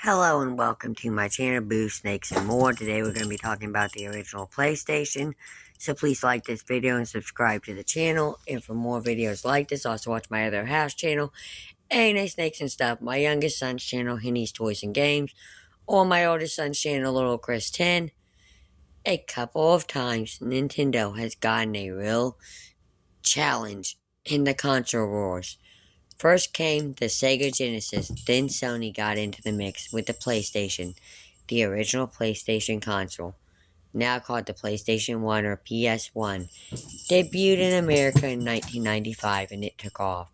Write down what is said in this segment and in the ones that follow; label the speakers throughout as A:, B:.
A: Hello and welcome to my channel, Boo Snakes and More. Today we're going to be talking about the original PlayStation. So please like this video and subscribe to the channel. And for more videos like this, also watch my other house channel, A&A Snakes and Stuff, my youngest son's channel, Henny's Toys and Games, or my oldest son's channel, Little Chris 10. A couple of times, Nintendo has gotten a real challenge in the console wars. First came the Sega Genesis, then Sony got into the mix with the PlayStation, the original PlayStation console, now called the PlayStation 1 or PS1, debuted in America in 1995 and it took off.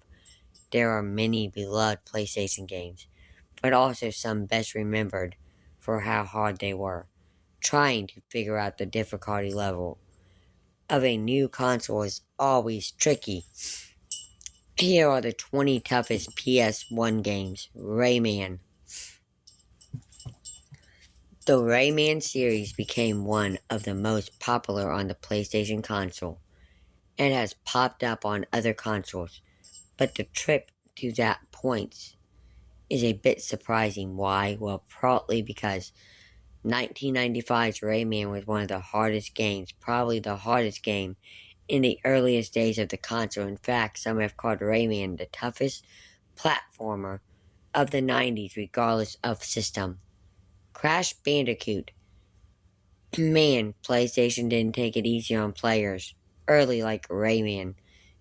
A: There are many beloved PlayStation games, but also some best remembered for how hard they were. Trying to figure out the difficulty level of a new console is always tricky. Here are the 20 toughest PS1 games. Rayman. The Rayman series became one of the most popular on the PlayStation console and has popped up on other consoles, but the trip to that point is a bit surprising. Why? Well, partly because 1995's Rayman was one of the hardest games, probably the hardest game in the earliest days of the console. In fact, some have called Rayman the toughest platformer of the 90s, regardless of system. Crash Bandicoot. Man, PlayStation didn't take it easy on players. Early like Rayman.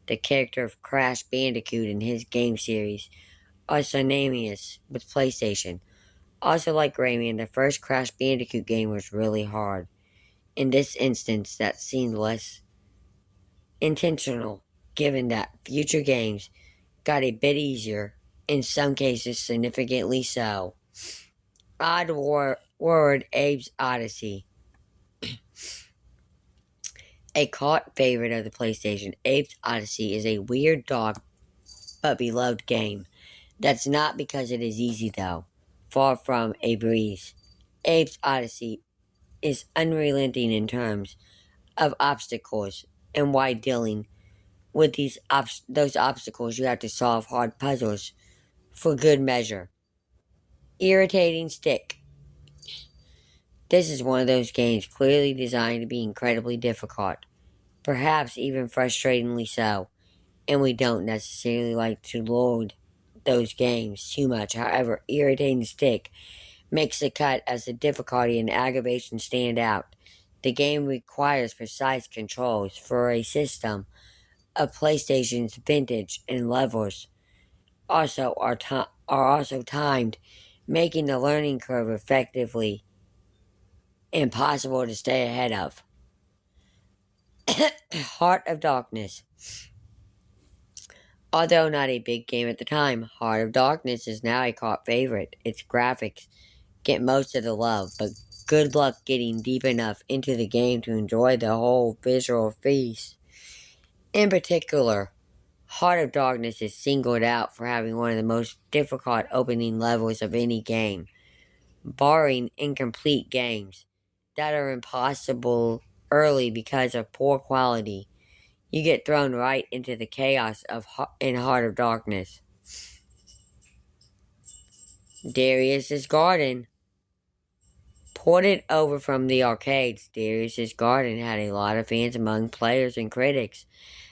A: The character of Crash Bandicoot in his game series are synonymous with PlayStation. Also like Rayman, the first Crash Bandicoot game was really hard. In this instance, that seemed less intentional, given that future games got a bit easier, in some cases significantly so. Odd Word Abe's Odyssey. A cult favorite of the PlayStation, Abe's Odyssey is a weird dog but beloved game. That's not because it is easy though. Far from a breeze. Abe's Odyssey is unrelenting in terms of obstacles, and while dealing with those obstacles you have to solve hard puzzles for good measure. Irritating Stick. This is one of those games clearly designed to be incredibly difficult, perhaps even frustratingly so, and we don't necessarily like to load those games too much. However, Irritating Stick makes the cut as the difficulty and aggravation stand out. The game requires precise controls for a system of PlayStation's vintage, and levels also are also timed, making the learning curve effectively impossible to stay ahead of. Heart of Darkness. Although not a big game at the time, Heart of Darkness is now a cult favorite. Its graphics get most of the love, but good luck getting deep enough into the game to enjoy the whole visual feast. In particular, Heart of Darkness is singled out for having one of the most difficult opening levels of any game, barring incomplete games that are impossible early because of poor quality. You get thrown right into the chaos in Heart of Darkness. Darius's Garden. Ported over from the arcades, Darius's Garden had a lot of fans among players and critics.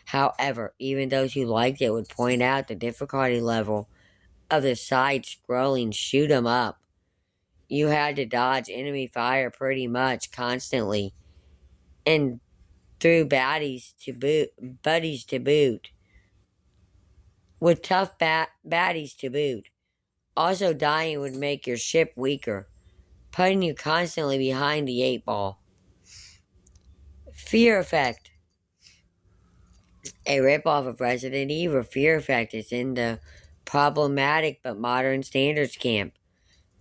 A: However, even those who liked it would point out the difficulty level of the side-scrolling shoot 'em up. You had to dodge enemy fire pretty much constantly, and threw buddies to boot, with tough baddies to boot. Also, dying would make your ship weaker, putting you constantly behind the 8 ball. Fear Effect. A ripoff of Resident Evil, Fear Effect is in the problematic but modern standards camp,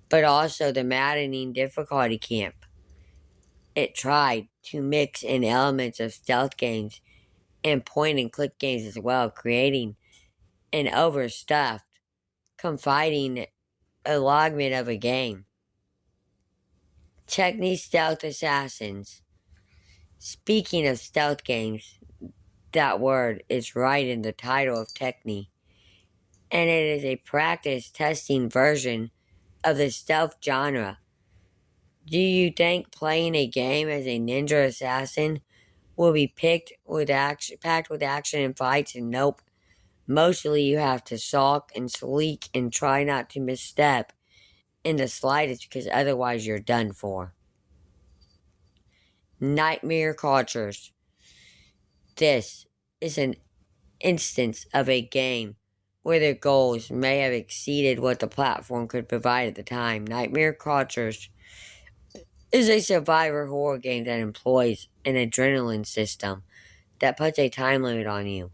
A: but also the maddening difficulty camp. It tried to mix in elements of stealth games and point-and-click games as well, creating an overstuffed, confiding allotment of a game. Techni Stealth Assassins. Speaking of stealth games, that word is right in the title of Techni, and it is a practice testing version of the stealth genre. Do you think playing a game as a ninja assassin will be packed with action and fights? And nope. Mostly you have to sulk and sleek and try not to misstep in the slightest because otherwise you're done for. Nightmare cultures. This is an instance of a game where their goals may have exceeded what the platform could provide at the time. Nightmare Cultures is a survivor horror game that employs an adrenaline system that puts a time limit on you,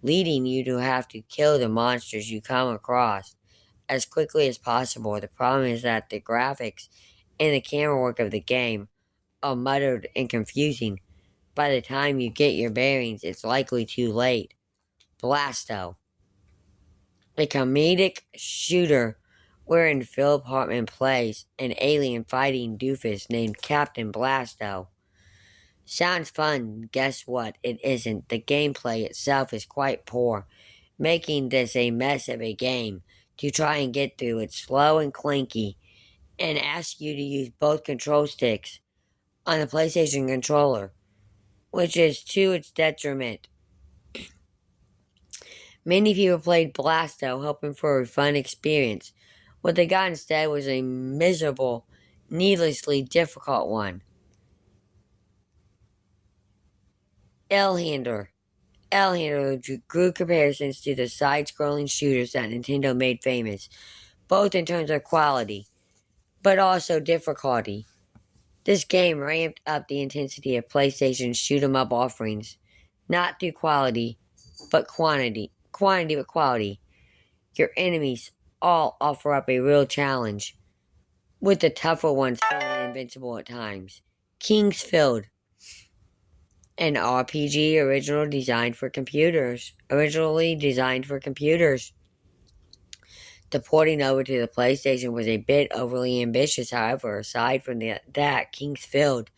A: leading you to have to kill the monsters you come across as quickly as possible. The problem is that the graphics and the camera work of the game are muddled and confusing. By the time you get your bearings, it's likely too late. Blasto, a comedic shooter wherein Philip Hartman plays an alien fighting doofus named Captain Blasto. Sounds fun, guess what? It isn't. The gameplay itself is quite poor, making this a mess of a game to try and get through. It's slow and clanky, and asks you to use both control sticks on the PlayStation controller, which is to its detriment. Many people played Blasto hoping for a fun experience. What they got instead was a miserable, needlessly difficult one. L-Hander. L-Hander drew comparisons to the side-scrolling shooters that Nintendo made famous, both in terms of quality, but also difficulty. This game ramped up the intensity of PlayStation's shoot-'em-up offerings, not through quality, but quantity. Quantity, but quality. Your enemies all offer up a real challenge, with the tougher ones feeling invincible at times. Kingsfield, an RPG originally designed for computers. The porting over to the PlayStation was a bit overly ambitious, however. Aside from that, Kingsfield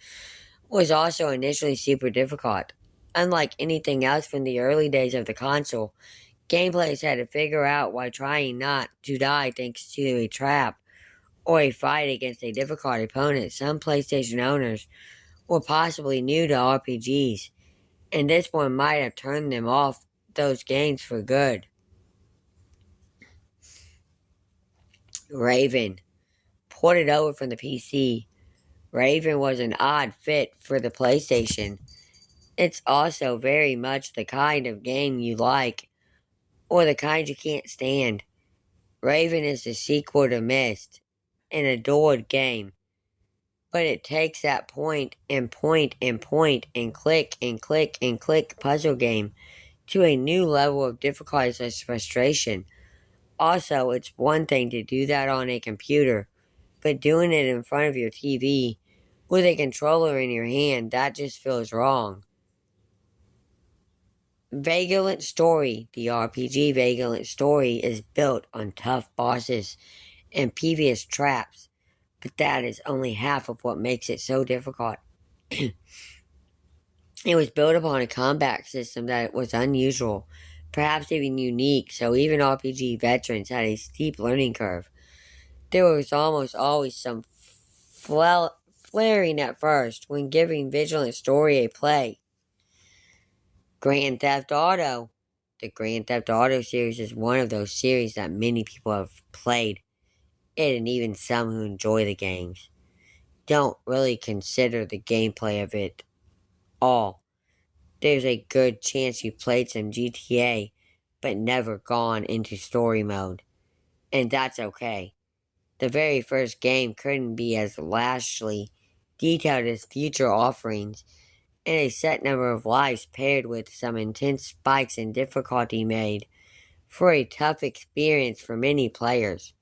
A: was also initially super difficult. Unlike anything else from the early days of the console, gameplayers had to figure out while trying not to die thanks to a trap or a fight against a difficult opponent. Some PlayStation owners were possibly new to RPGs, and this one might have turned them off those games for good. Raven. Ported over from the PC, Raven was an odd fit for the PlayStation. It's also very much the kind of game you like, or the kind you can't stand. Raven is the sequel to Myst, an adored game. But it takes that point and click and click puzzle game to a new level of difficulty and frustration. Also, it's one thing to do that on a computer, but doing it in front of your TV with a controller in your hand, that just feels wrong. Vagrant Story. The RPG Vagrant Story is built on tough bosses and previous traps, but that is only half of what makes it so difficult. It was built upon a combat system that was unusual, perhaps even unique, so even RPG veterans had a steep learning curve. There was almost always some flaring at first when giving Vigilant Story a play. Grand Theft Auto. The Grand Theft Auto series is one of those series that many people have played, and even some who enjoy the games don't really consider the gameplay of it all. There's a good chance you played some GTA, but never gone into story mode, and that's okay. The very first game couldn't be as lashly detailed as future offerings, and a set number of lives paired with some intense spikes in difficulty made for a tough experience for many players.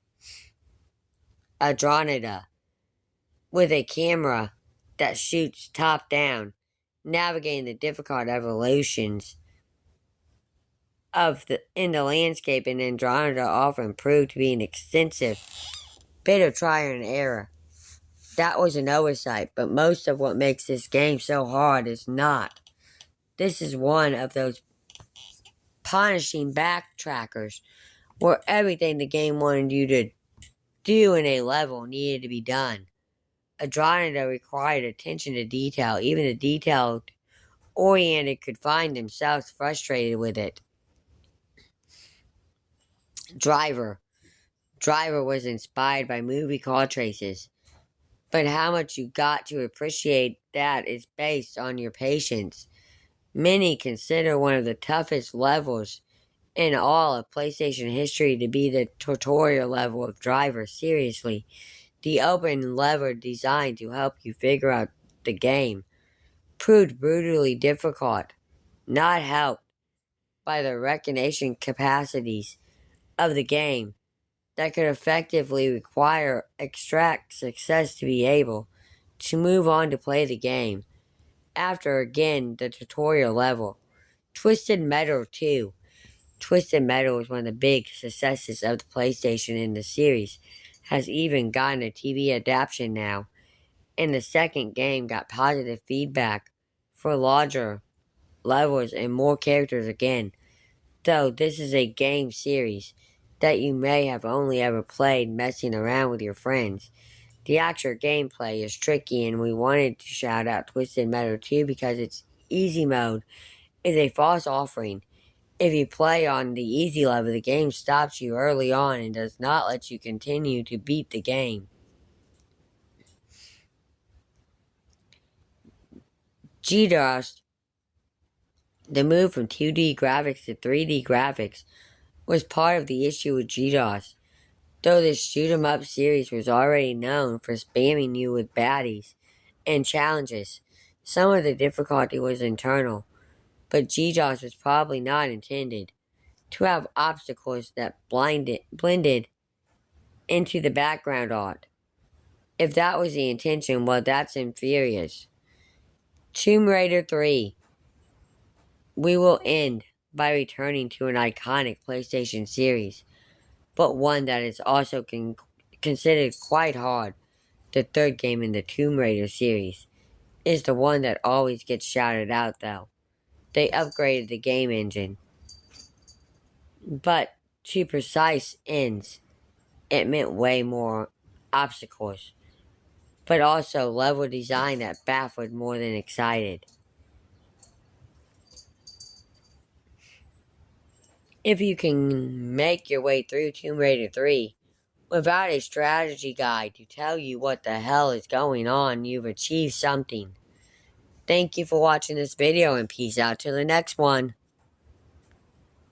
A: Andromeda, with a camera that shoots top down, navigating the difficult evolutions in the landscape in Andromeda often proved to be an extensive bit of trial and error. That was an oversight, but most of what makes this game so hard is not. This is one of those punishing backtrackers where everything the game wanted you to do in a level needed to be done. A drawing that required attention to detail, even the detail-oriented could find themselves frustrated with it. Driver. Driver was inspired by movie car traces, but how much you got to appreciate that is based on your patience. Many consider one of the toughest levels in all of PlayStation history to be the tutorial level of Driver. Seriously, the open lever designed to help you figure out the game proved brutally difficult, not helped by the recognition capacities of the game that could effectively require extract success to be able to move on to play the game. After again the tutorial level, Twisted Metal 2. Twisted Metal was one of the big successes of the PlayStation in the series, has even gotten a TV adaptation now, and the second game got positive feedback for larger levels and more characters again. Though this is a game series that you may have only ever played messing around with your friends. The actual gameplay is tricky, and we wanted to shout out Twisted Metal 2 because its easy mode is a false offering. If you play on the easy level, the game stops you early on and does not let you continue to beat the game. GDOS, the move from 2D graphics to 3D graphics, was part of the issue with GDOS. Though this shoot 'em up series was already known for spamming you with baddies and challenges, some of the difficulty was internal, but GDOS was probably not intended to have obstacles that blended into the background art. If that was the intention, well, that's inferior. Tomb Raider 3. We will end by returning to an iconic PlayStation series, but one that is also considered quite hard. The third game in the Tomb Raider series is the one that always gets shouted out, though. They upgraded the game engine, but to precise ends, it meant way more obstacles, but also level design that baffled more than excited. If you can make your way through Tomb Raider 3 without a strategy guide to tell you what the hell is going on, you've achieved something. Thank you for watching this video, and peace out to the next one.